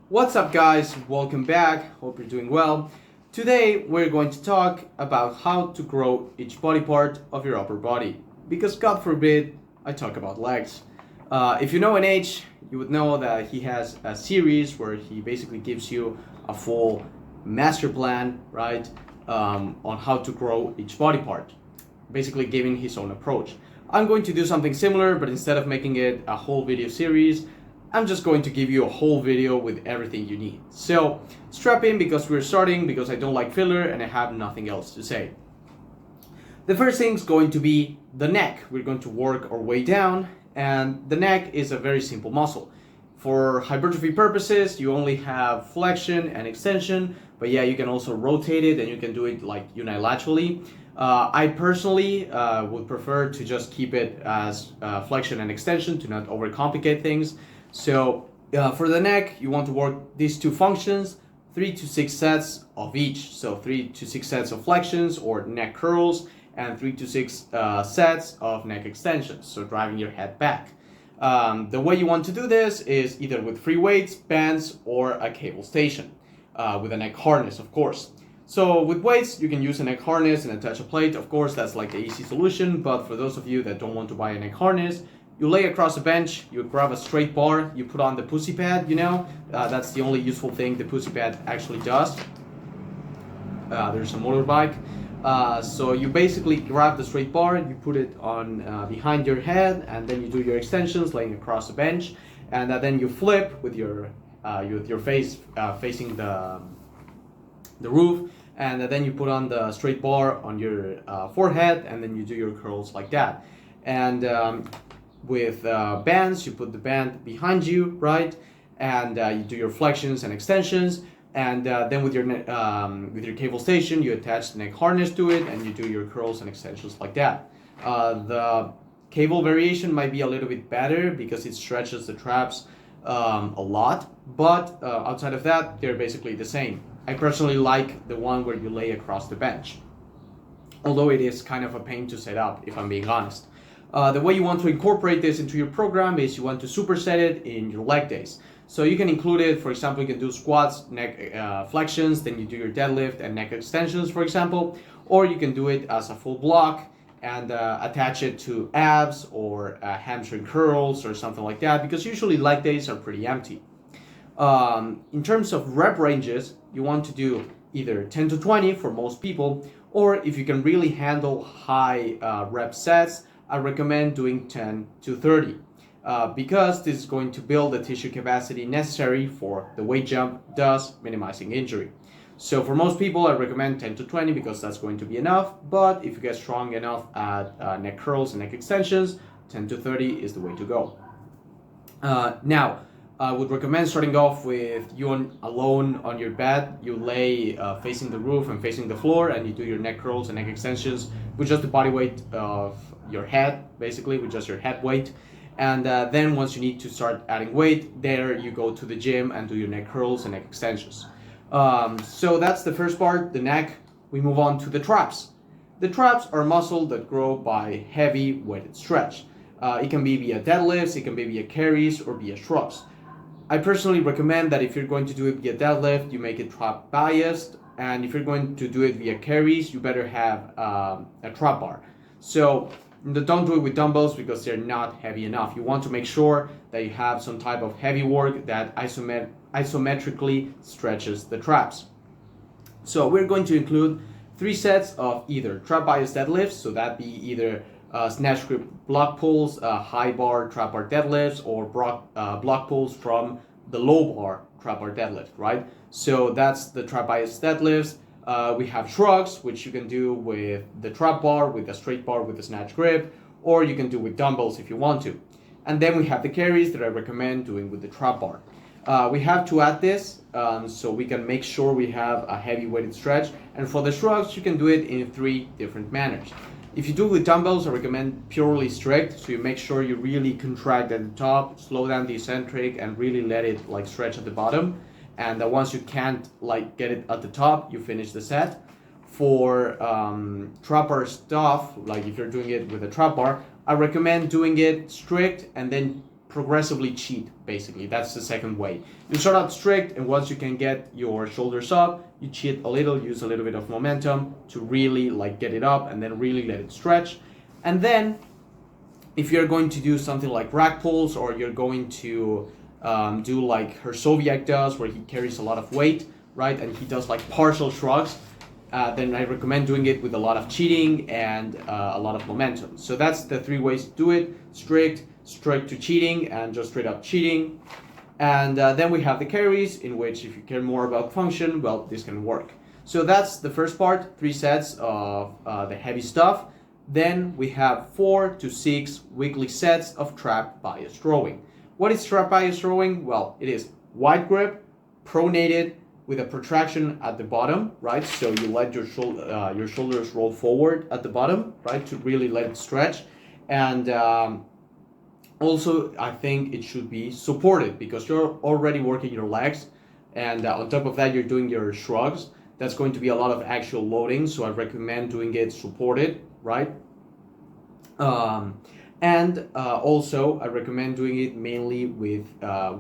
What's up, guys? Welcome back. Hope you're doing well. Today we're going to talk about how to grow each body part of your upper body. Because God forbid I talk about legs. If you know NH, you would know that he has a series where he basically gives you a full master plan, right, on how to grow each body part. Basically giving his own approach. I'm going to do something similar, but instead of making it a whole video series, I'm just going to give you a whole video with everything you need. So strap in because we're starting, because I don't like filler and I have nothing else to say. The first thing is going to be the neck. We're going to work our way down, and the neck is a very simple muscle. For hypertrophy purposes, you only have flexion and extension, but yeah, you can also rotate it and you can do it like unilaterally. I personally would prefer to just keep it as flexion and extension to not overcomplicate things. So for the neck, you want to work these two functions, 3 to 6 sets of each. So 3 to 6 sets of flexions or neck curls, and 3 to 6 sets of neck extensions, so driving your head back. The way you want to do this is either with free weights, bands, or a cable station, with a neck harness, of course. So with weights, you can use a neck harness and attach a plate. Of course, that's like the easy solution, but for those of you that don't want to buy a neck harness, you lay across a bench, you grab a straight bar, you put on the pussy pad, that's the only useful thing the pussy pad actually does. There's a motorbike. So you basically grab the straight bar, you put it on behind your head, and then you do your extensions laying across the bench, and then you flip with your face facing the roof, and then you put on the straight bar on your forehead, and then you do your curls like that. And with bands, you put the band behind you, right? And you do your flexions and extensions. And then with your cable station, you attach the neck harness to it, and you do your curls and extensions like that. The cable variation might be a little bit better because it stretches the traps a lot, but outside of that, they're basically the same. I personally like the one where you lay across the bench, although it is kind of a pain to set up, if I'm being honest. The way you want to incorporate this into your program is you want to superset it in your leg days. So you can include it, for example, you can do squats, neck flexions, then you do your deadlift and neck extensions, for example, or you can do it as a full block and attach it to abs or hamstring curls or something like that, because usually leg days are pretty empty. In terms of rep ranges, you want to do either 10 to 20 for most people, or if you can really handle high rep sets, I recommend doing 10 to 30 because this is going to build the tissue capacity necessary for the weight jump, thus minimizing injury. So for most people, I recommend 10 to 20 because that's going to be enough, but if you get strong enough at neck curls and neck extensions, 10 to 30 is the way to go. Now, I would recommend starting off with you alone on your bed. You lay facing the roof and facing the floor, and you do your neck curls and neck extensions with just the body weight of your head, basically with just your head weight. And then once you need to start adding weight, there you go to the gym and do your neck curls and neck extensions. So that's the first part, the neck. We move on to the traps. The traps are muscle that grow by heavy weighted stretch. It can be via deadlifts, it can be via carries, or via shrugs. I personally recommend that if you're going to do it via deadlift, you make it trap biased, and if you're going to do it via carries, you better have a trap bar. So don't do it with dumbbells because they're not heavy enough. You want to make sure that you have some type of heavy work that isometrically stretches the traps. So we're going to include 3 sets of either trap bias deadlifts, so that be either snatch grip block pulls, high bar trap bar deadlifts, or block pulls from the low bar trap bar deadlift, right? So that's the trap bias deadlifts. We have shrugs, which you can do with the trap bar, with a straight bar, with a snatch grip, or you can do with dumbbells if you want to. And then we have the carries that I recommend doing with the trap bar. We have to add this so we can make sure we have a heavy weighted stretch. And for the shrugs, you can do it in 3 different manners. If you do it with dumbbells, I recommend purely strict, so you make sure you really contract at the top, slow down the eccentric, and really let it like stretch at the bottom. And once you can't like get it at the top, you finish the set. For trap stuff, like if you're doing it with a trap bar, I recommend doing it strict and then progressively cheat, basically. That's the second way. You start out strict, and once you can get your shoulders up, you cheat a little, use a little bit of momentum to really like get it up and then really let it stretch. And then if you're going to do something like rack pulls, or you're going to do like Herzoviak does, where he carries a lot of weight, right? And he does like partial shrugs, then I recommend doing it with a lot of cheating and a lot of momentum. So that's the three ways to do it: strict to cheating, and just straight up cheating. And then we have the carries, in which if you care more about function, well, this can work. So that's the first part, 3 sets of the heavy stuff. Then we have 4 to 6 weekly sets of trap bias rowing. What is trap bias rowing? Well, it is wide grip, pronated, with a protraction at the bottom, right? So you let your shoulders roll forward at the bottom, right? To really let it stretch. And also, I think it should be supported, because you're already working your legs. And on top of that, you're doing your shrugs. That's going to be a lot of actual loading. So I recommend doing it supported, right? Also, I recommend doing it mainly with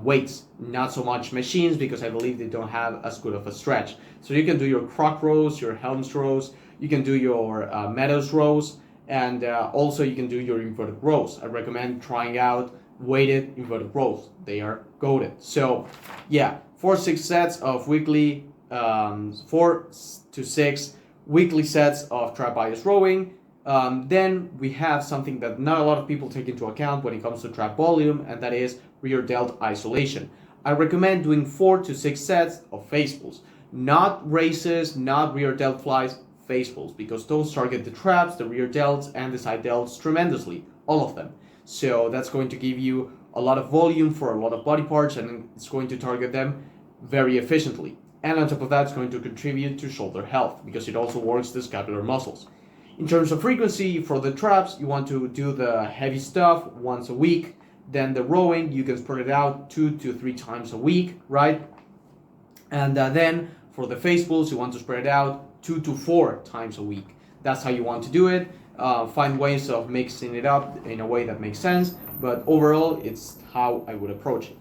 weights, not so much machines, because I believe they don't have as good of a stretch. So you can do your croc rows, your Helms rows, you can do your Meadows rows, and also you can do your inverted rows. I recommend trying out weighted inverted rows. They are goated. So yeah, 4-6 sets of weekly, 4 to 6 weekly sets of trap bias rowing. Then we have something that not a lot of people take into account when it comes to trap volume, and that is rear delt isolation. I recommend doing 4 to 6 sets of face pulls, not races, not rear delt flies, face pulls, because those target the traps, the rear delts, and the side delts tremendously, all of them. So that's going to give you a lot of volume for a lot of body parts, and it's going to target them very efficiently. And on top of that, it's going to contribute to shoulder health, because it also works the scapular muscles. In terms of frequency, for the traps, you want to do the heavy stuff once a week. Then the rowing, you can spread it out 2 to 3 times a week, right? And then for the face pulls, you want to spread it out 2 to 4 times a week. That's how you want to do it. Find ways of mixing it up in a way that makes sense, but overall, it's how I would approach it.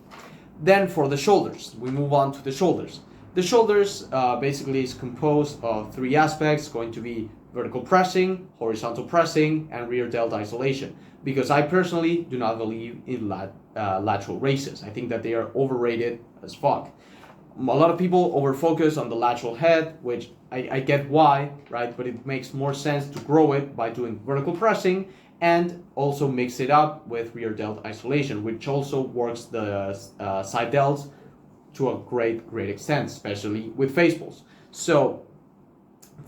Then for the shoulders, we move on to the shoulders. The shoulders basically is composed of 3 aspects, going to be vertical pressing, horizontal pressing, and rear delt isolation. Because I personally do not believe in lateral raises. I think that they are overrated as fuck. A lot of people overfocus on the lateral head, which I get why, right? But it makes more sense to grow it by doing vertical pressing, and also mix it up with rear delt isolation, which also works the side delts to a great extent, especially with face pulls. So,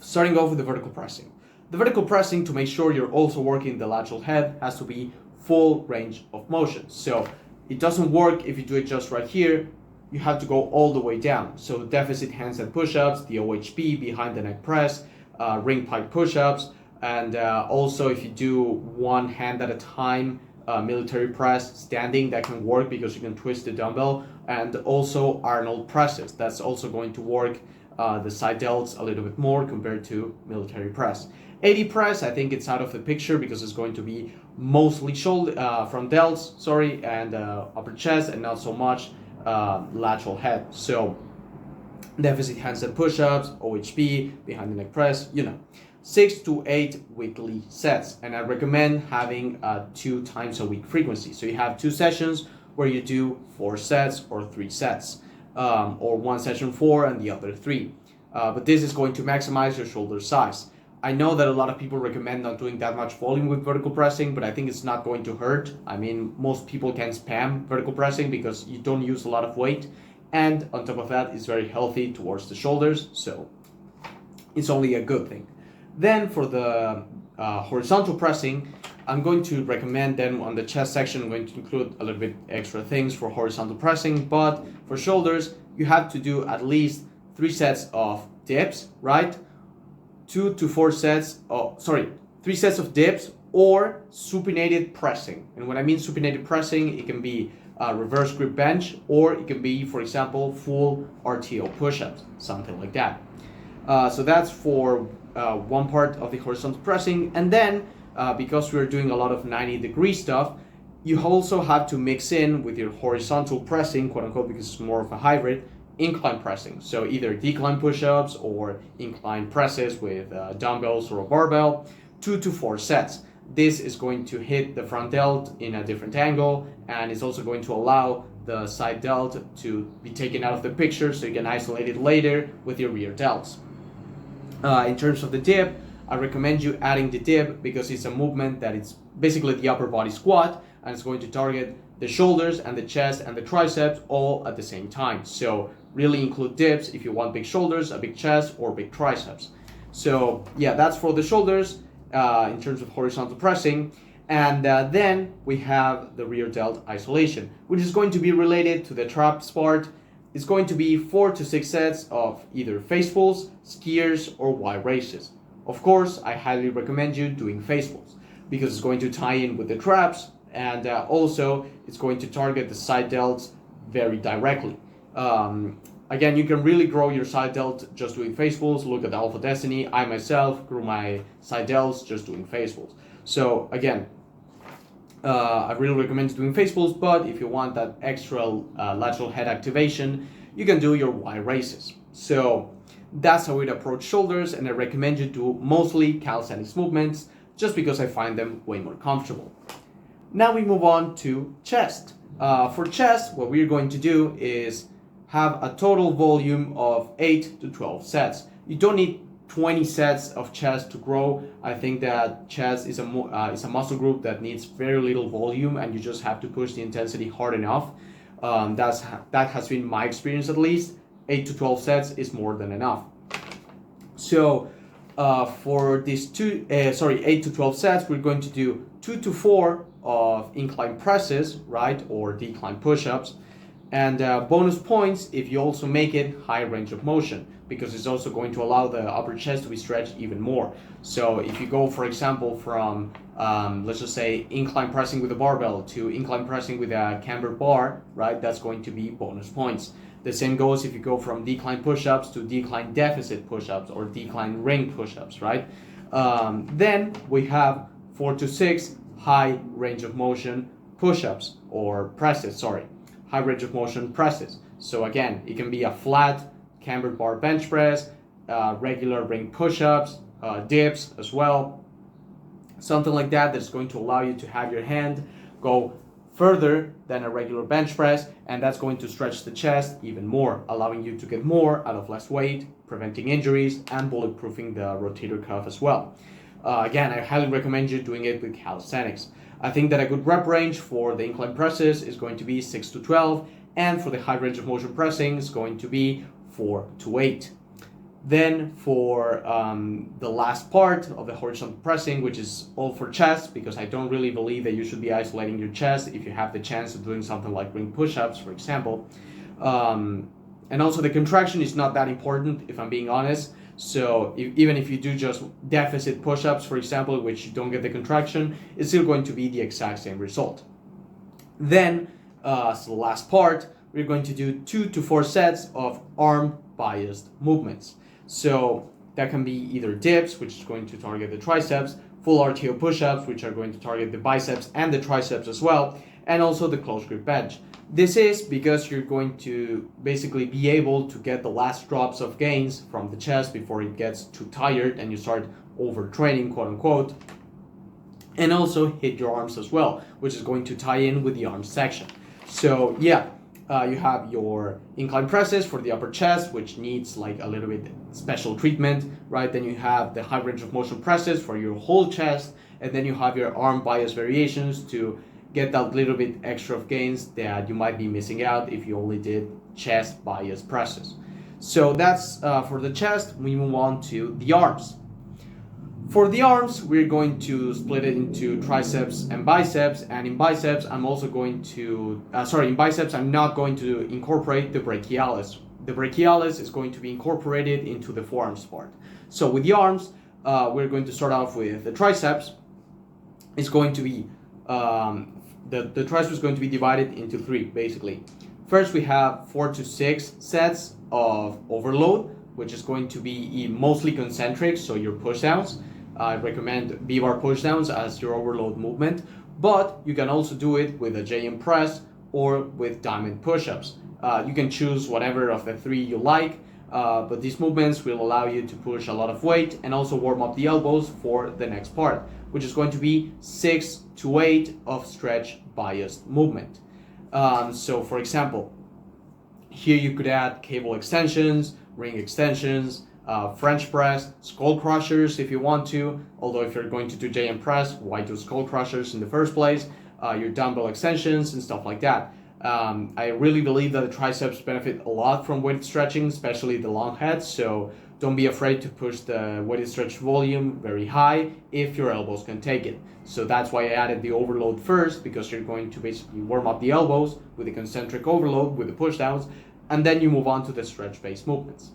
starting off with the vertical pressing. The vertical pressing, to make sure you're also working the lateral head, has to be full range of motion. So it doesn't work if you do it just right here. You have to go all the way down. So deficit handstand push-ups, the OHP, behind the neck press, ring pike push-ups, and also if you do one hand at a time, military press standing, that can work because you can twist the dumbbell, and also Arnold presses. That's also going to work the side delts a little bit more compared to military press. 80 press, I think it's out of the picture because it's going to be mostly shoulder from delts, and upper chest, and not so much lateral head. So deficit handstand push-ups, OHP, behind the neck press, 6 to 8 weekly sets, and I recommend having 2 times a week frequency. So you have 2 sessions where you do 4 sets or 3 sets, or 1 session 4 and the other 3. But this is going to maximize your shoulder size. I know that a lot of people recommend not doing that much volume with vertical pressing, but I think it's not going to hurt. I mean, most people can spam vertical pressing because you don't use a lot of weight, and on top of that, it's very healthy towards the shoulders, so it's only a good thing. Then for the horizontal pressing, I'm going to recommend then on the chest section, I'm going to include a little bit extra things for horizontal pressing, but for shoulders, you have to do at least 3 sets of dips, right? 2 to 4 sets of, 3 sets of dips or supinated pressing. And when I mean supinated pressing, it can be reverse grip bench, or it can be, for example, full RTO push-ups, something like that. So that's for one part of the horizontal pressing. And then because we're doing a lot of 90-degree stuff, You also have to mix in with your horizontal pressing, quote unquote, because it's more of a hybrid, incline pressing. So either decline push-ups or incline presses with dumbbells or a barbell, 2 to 4 sets. This is going to hit the front delt in a different angle, and it's also going to allow the side delt to be taken out of the picture so you can isolate it later with your rear delts. In terms of the dip, I recommend you adding the dip because it's a movement that it's basically the upper body squat, and it's going to target the shoulders and the chest and the triceps all at the same time. So really include dips if you want big shoulders, a big chest, or big triceps. So yeah, that's for the shoulders in terms of horizontal pressing. And then we have the rear delt isolation, which is going to be related to the traps part. It's going to be 4 to 6 sets of either face pulls, skiers, or Y raises. Of course, I highly recommend you doing face pulls because it's going to tie in with the traps, and also it's going to target the side delts very directly. Again, you can really grow your side delt just doing face pulls. Look at Alpha Destiny. I myself grew my side delts just doing face pulls. So again, I really recommend doing face pulls, but if you want that extra lateral head activation, you can do your Y raises. So that's how we'd approach shoulders, and I recommend you do mostly calisthenics movements just because I find them way more comfortable. Now we move on to chest. For chest, what we're going to do is have a total volume of 8 to 12 sets. You don't need 20 sets of chest to grow. I think that chest is a muscle group that needs very little volume, and you just have to push the intensity hard enough. That has been my experience at least. 8 to 12 sets is more than enough. So for these 8 to 12 sets, we're going to do 2 to 4 of incline presses, right, or decline push-ups, and bonus points if you also make it high range of motion, because it's also going to allow the upper chest to be stretched even more. So if you go, for example, from let's just say incline pressing with a barbell to incline pressing with a cambered bar, right, that's going to be bonus points. The same goes if you go from decline push-ups to decline deficit push-ups or decline ring push-ups, right? Then we have 4 to 6 high range of motion push-ups or presses, high range of motion presses. So again, it can be a flat cambered bar bench press, regular ring push-ups, dips as well. Something like that that's going to allow you to have your hand go further than a regular bench press, and that's going to stretch the chest even more, allowing you to get more out of less weight, preventing injuries, and bulletproofing the rotator cuff as well. Again, I highly recommend you doing it with calisthenics. I think that a good rep range for the incline presses is going to be 6 to 12, and for the high range of motion pressing is going to be 4 to 8. Then for the last part of the horizontal pressing, which is all for chest, because I don't really believe that you should be isolating your chest if you have the chance of doing something like ring push-ups, for example. And also the contraction is not that important, if I'm being honest. So even if you do just deficit push-ups, for example, which you don't get the contraction, it's still going to be the exact same result. Then, so the last part, we're going to do 2 to 4 sets of arm-biased movements. So that can be either dips, which is going to target the triceps, full RTO push-ups, which are going to target the biceps and the triceps as well, and also the close grip bench. This is because you're going to basically be able to get the last drops of gains from the chest before it gets too tired and you start overtraining, quote unquote, and also hit your arms as well, which is going to tie in with the arms section. So yeah, you have your incline presses for the upper chest, which needs like a little bit special treatment, right? Then you have the high range of motion presses for your whole chest, and then you have your arm bias variations to get that little bit extra of gains that you might be missing out if you only did chest bias presses. So that's for the chest. We move on to the arms. For the arms, we're going to split it into triceps and biceps, and in biceps, I'm also going to, in biceps, I'm not going to incorporate the brachialis. The brachialis is going to be incorporated into the forearms part. So with the arms, we're going to start off with the triceps. It's going to be, the triceps is going to be divided into 3, basically. First, we have 4 to 6 sets of overload, which is going to be mostly concentric, so your push downs. I recommend B-bar push downs as your overload movement, But you can also do it with a JM press or with diamond push-ups. You can choose whatever of the three you like, but these movements will allow you to push a lot of weight and also warm up the elbows for the next part, which is going to be 6 to 8 of stretch biased movement. So for example, here you could add cable extensions, ring extensions, French press, skull crushers if you want to, although if you're going to do JM press, why do skull crushers in the first place, your dumbbell extensions and stuff like that. I really believe that the triceps benefit a lot from weighted stretching, especially the long heads, so don't be afraid to push the weighted stretch volume very high if your elbows can take it. So that's why I added the overload first, because you're going to basically warm up the elbows with the concentric overload with the push downs, and then you move on to the stretch based movements.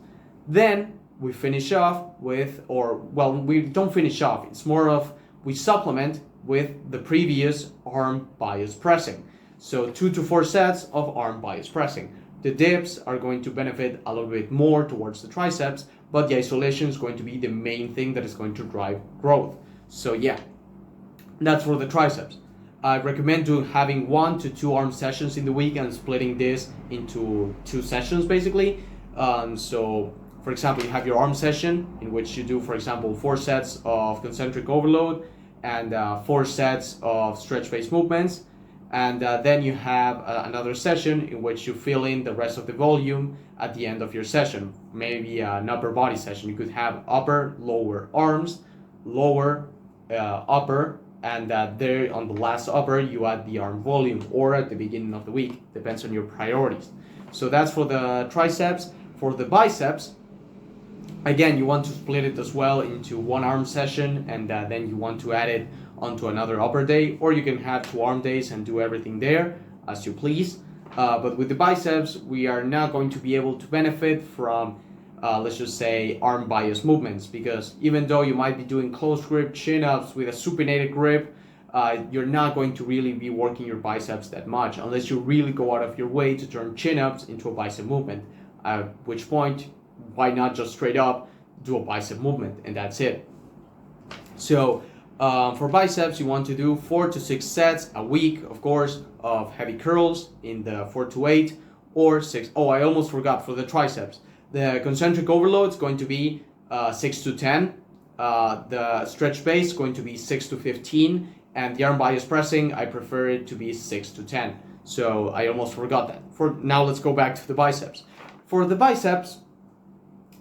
Then we finish off with, we don't finish off, it's more of we supplement with the previous arm bias pressing. So 2 to 4 sets of arm bias pressing. The dips are going to benefit a little bit more towards the triceps, but the isolation is going to be the main thing that is going to drive growth. So yeah, that's for the triceps. I recommend having 1 to 2 arm sessions in the week and splitting this into 2 sessions basically. So for example, you have your arm session in which you do, for example, 4 sets of concentric overload and 4 sets of stretch-based movements. And then you have another session in which you fill in the rest of the volume at the end of your session. Maybe an upper body session. You could have upper, lower arms, lower, upper, and there on the last upper you add the arm volume, or at the beginning of the week. Depends on your priorities. So that's for the triceps. For the biceps, again, you want to split it as well into 1 arm session, and then you want to add it onto another upper day, or you can have 2 arm days and do everything there as you please. But with the biceps, we are not going to be able to benefit from, let's just say, arm bias movements, because even though you might be doing close grip chin-ups with a supinated grip, you're not going to really be working your biceps that much unless you really go out of your way to turn chin-ups into a bicep movement, at which point, why not just straight up do a bicep movement and that's it. So for biceps, you want to do 4 to 6 sets a week, of course, of heavy curls in the 4 to 8 or 6. Oh, I almost forgot for the triceps. The concentric overload is going to be 6 to 10. The stretch base is going to be 6 to 15. And the arm bias pressing, I prefer it to be 6 to 10. So I almost forgot that. For now, let's go back to the biceps. For the biceps,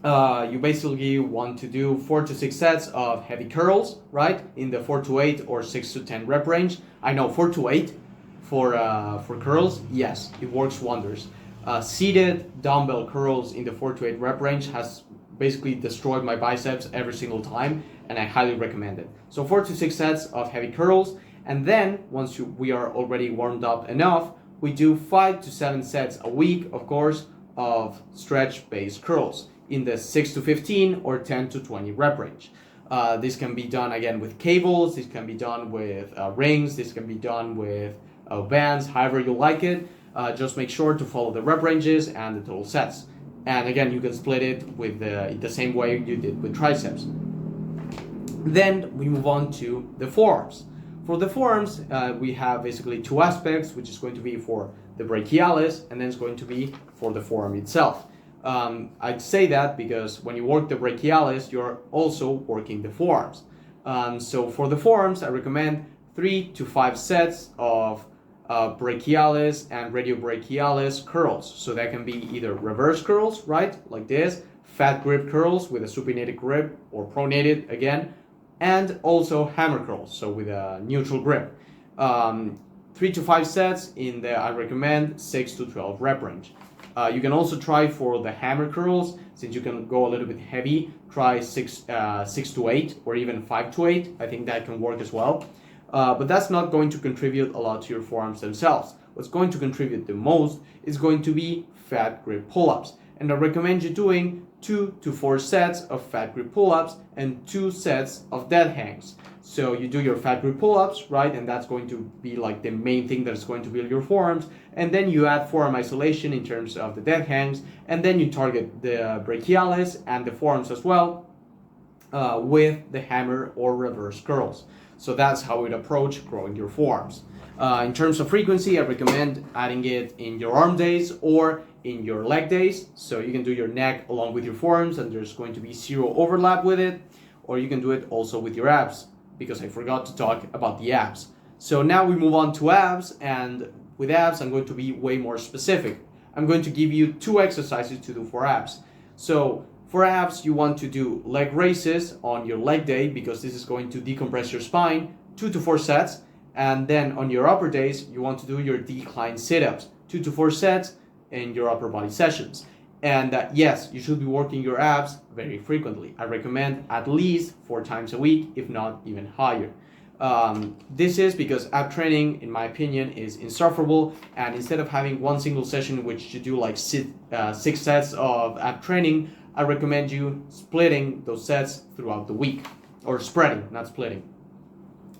you basically want to do 4 to 6 sets of heavy curls, right? In the 4 to 8 or 6 to 10 rep range. I know 4 to 8 for curls, yes, it works wonders. Seated dumbbell curls in the 4 to 8 rep range has basically destroyed my biceps every single time, and I highly recommend it. So 4 to 6 sets of heavy curls, and then once we are already warmed up enough, we do 5 to 7 sets a week, of course, of stretch-based curls in the 6 to 15 or 10 to 20 rep range. This can be done again with cables, this can be done with rings, this can be done with bands, however you like it. Just make sure to follow the rep ranges and the total sets. And again, you can split it with the same way you did with triceps. Then we move on to the forearms. For the forearms, we have basically 2 aspects, which is going to be for the brachialis, and then it's going to be for the forearm itself. I'd say that because when you work the brachialis, you're also working the forearms. So for the forearms, I recommend 3 to 5 sets of brachialis and radiobrachialis curls. So that can be either reverse curls, right, like this, fat grip curls with a supinated grip or pronated again, and also hammer curls, so with a neutral grip. 3 to 5 sets in the, I recommend 6 to 12 rep range. You can also try for the hammer curls, since you can go a little bit heavy, try 6 to 8 or even 5 to 8. I think that can work as well. But that's not going to contribute a lot to your forearms themselves. What's going to contribute the most is going to be fat grip pull-ups. And I recommend you doing 2 to 4 sets of fat grip pull-ups and 2 sets of dead hangs. So you do your fat grip pull-ups, right? And that's going to be like the main thing that's going to build your forearms. And then you add forearm isolation in terms of the dead hangs. And then you target the brachialis and the forearms as well with the hammer or reverse curls. So that's how we'd approach growing your forearms. In terms of frequency, I recommend adding it in your arm days or in your leg days. So you can do your neck along with your forearms and there's going to be zero overlap with it. Or you can do it also with your abs, because I forgot to talk about the abs. So now we move on to abs, and with abs I'm going to be way more specific. I'm going to give you 2 exercises to do for abs. So for abs, you want to do leg raises on your leg day because this is going to decompress your spine, 2 to 4 sets. And then on your upper days, you want to do your decline sit-ups, 2 to 4 sets in your upper body sessions. And yes, you should be working your abs very frequently. I recommend at least 4 times a week, if not even higher. This is because ab training, in my opinion, is insufferable. And instead of having one single session in which you do like 6 sets of ab training, I recommend you splitting those sets throughout the week. Or spreading, not splitting.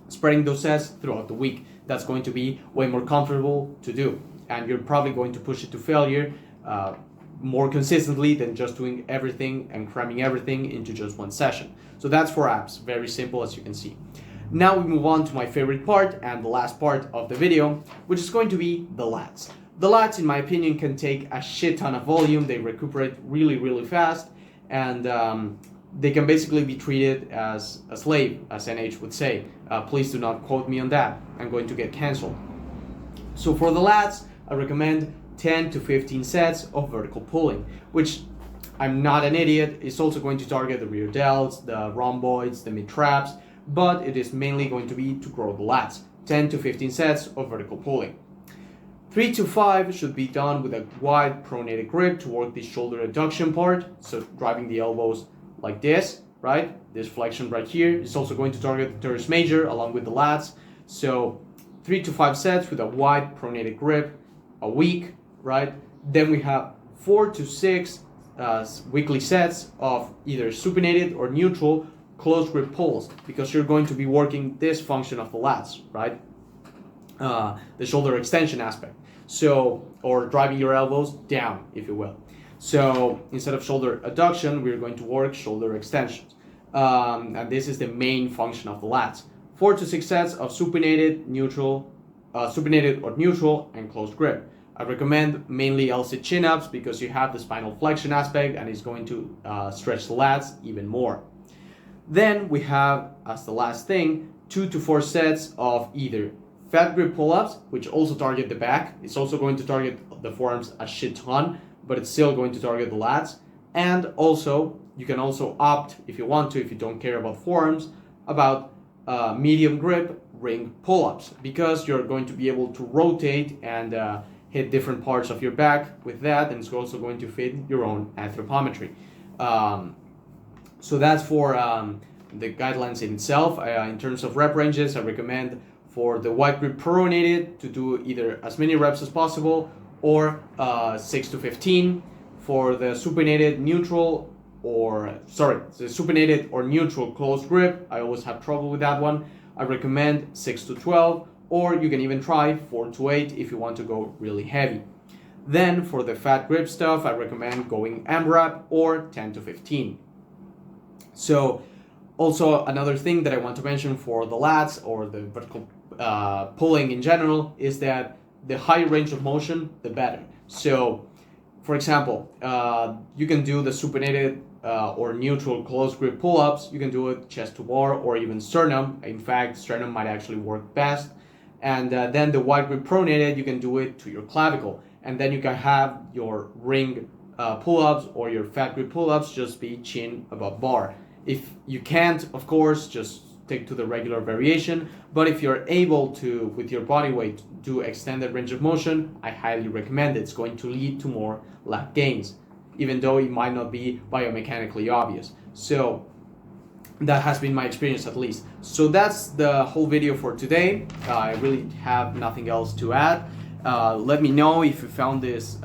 Spreading those sets throughout the week. That's going to be way more comfortable to do. And you're probably going to push it to failure more consistently than just doing everything and cramming everything into just one session. So that's for abs, very simple as you can see. Now we move on to my favorite part and the last part of the video, which is going to be the lats. The lats, in my opinion, can take a shit ton of volume. They recuperate really fast, and they can basically be treated as a slave, as NH would say. Please do not quote me on that. I'm going to get canceled. So for the lats, I recommend 10 to 15 sets of vertical pulling, which, I'm not an idiot, it's also going to target the rear delts, the rhomboids, the mid traps, but it is mainly going to be to grow the lats. 10 to 15 sets of vertical pulling. 3 to 5 should be done with a wide pronated grip to work the shoulder adduction part, so driving the elbows like this, right? This flexion right here is also going to target the teres major along with the lats. So 3 to 5 sets with a wide pronated grip a week, right? Then we have 4 to 6 weekly sets of either supinated or neutral close grip pulls, because you're going to be working this function of the lats, right? The shoulder extension aspect. So, or driving your elbows down, if you will. So instead of shoulder adduction, we're going to work shoulder extensions. And this is the main function of the lats. 4 to 6 sets of supinated, neutral, supinated or neutral, and closed grip. I recommend mainly L-sit chin-ups because you have the spinal flexion aspect and it's going to stretch the lats even more. Then we have, as the last thing, 2 to 4 sets of either fat grip pull-ups, which also target the back. It's also going to target the forearms a shit ton, but it's still going to target the lats. And also, you can also opt, if you want to, if you don't care about forearms, about medium grip ring pull-ups, because you're going to be able to rotate and hit different parts of your back with that, and it's also going to fit your own anthropometry. So that's for the guidelines in itself. In terms of rep ranges, I recommend for the wide grip pronated to do either as many reps as possible or 6 to 15. For the supinated neutral the supinated or neutral closed grip, I always have trouble with that one. I recommend 6 to 12, or you can even try 4 to 8 if you want to go really heavy. Then for the fat grip stuff, I recommend going AMRAP or 10 to 15. So also another thing that I want to mention for the lats or the vertical pulling in general is that the higher range of motion, the better. So for example, you can do the supinated or neutral closed grip pull-ups. You can do it chest to bar or even sternum. In fact, sternum might actually work best. And then the wide grip pronated, you can do it to your clavicle. And then you can have your ring pull-ups or your fat grip pull-ups just be chin above bar. If you can't, of course, just stick to the regular variation. But if you're able to, with your body weight, do extended range of motion, I highly recommend it. It's going to lead to more lat gains, even though it might not be biomechanically obvious. So that has been my experience, at least. So that's the whole video for today. I really have nothing else to add. Let me know if you found this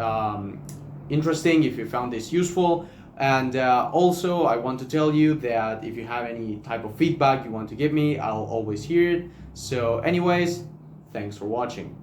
interesting, if you found this useful. And also, I want to tell you that if you have any type of feedback you want to give me, I'll always hear it. So anyways, thanks for watching.